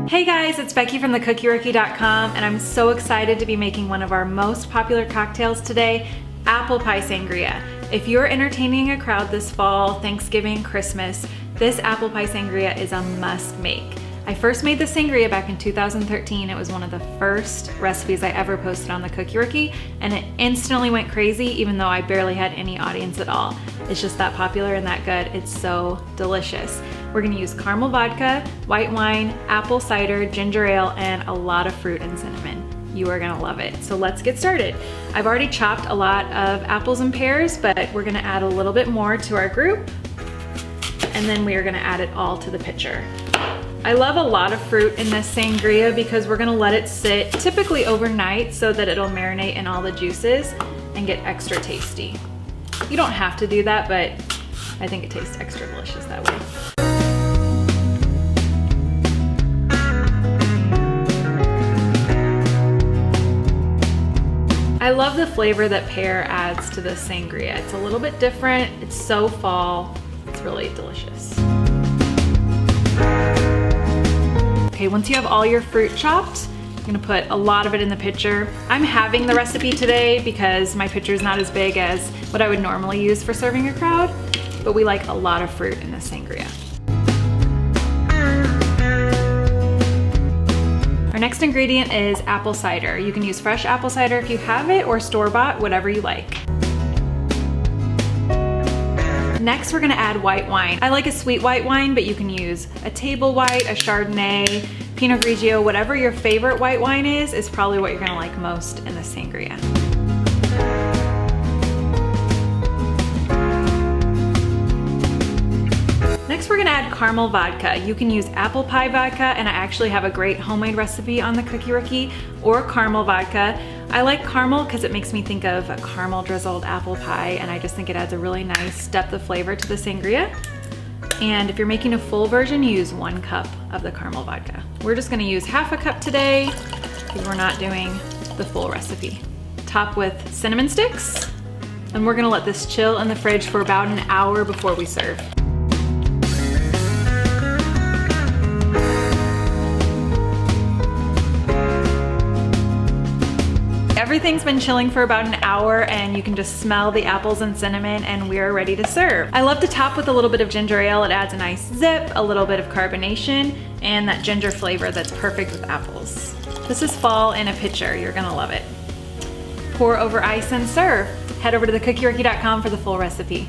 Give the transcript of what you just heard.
Hey guys, it's Becky from thecookierookie.com and I'm so excited to be making one of our most popular cocktails today, Apple Pie Sangria. If you're entertaining a crowd this fall, Thanksgiving, Christmas, this Apple Pie Sangria is a must make. I first made the sangria back in 2013. It was one of the first recipes I ever posted on the Cookie Rookie, and it instantly went crazy even though I barely had any audience at all. It's just that popular and that good. It's so delicious. We're gonna use caramel vodka, white wine, apple cider, ginger ale, and a lot of fruit and cinnamon. You are gonna love it. So let's get started. I've already chopped a lot of apples and pears, but we're gonna add a little bit more to our group, and then we are gonna add it all to the pitcher. I love a lot of fruit in this sangria because we're gonna let it sit typically overnight so that it'll marinate in all the juices and get extra tasty. You don't have to do that, but I think it tastes extra delicious that way. I love the flavor that pear adds to this sangria. It's a little bit different, it's so fall, it's really delicious. Okay, once you have all your fruit chopped, I'm gonna put a lot of it in the pitcher. I'm halving the recipe today because my pitcher is not as big as what I would normally use for serving a crowd, but we like a lot of fruit in this sangria. Our next ingredient is apple cider. You can use fresh apple cider if you have it, or store-bought, whatever you like. Next, we're gonna add white wine. I like a sweet white wine, but you can use a table white, a Chardonnay, Pinot Grigio, whatever your favorite white wine is probably what you're gonna like most in the sangria. Next, we're gonna add caramel vodka. You can use apple pie vodka, and I actually have a great homemade recipe on the Cookie Rookie, or caramel vodka. I like caramel because it makes me think of a caramel drizzled apple pie, and I just think it adds a really nice depth of flavor to the sangria. And if you're making a full version, use 1 cup of the caramel vodka. We're just gonna use half a cup today because we're not doing the full recipe. Top with cinnamon sticks, and we're gonna let this chill in the fridge for about an hour before we serve. Everything's been chilling for about an hour and you can just smell the apples and cinnamon, and we are ready to serve. I love to top with a little bit of ginger ale. It adds a nice zip, a little bit of carbonation, and that ginger flavor that's perfect with apples. This is fall in a pitcher. You're gonna love it. Pour over ice and serve. Head over to thecookierookie.com for the full recipe.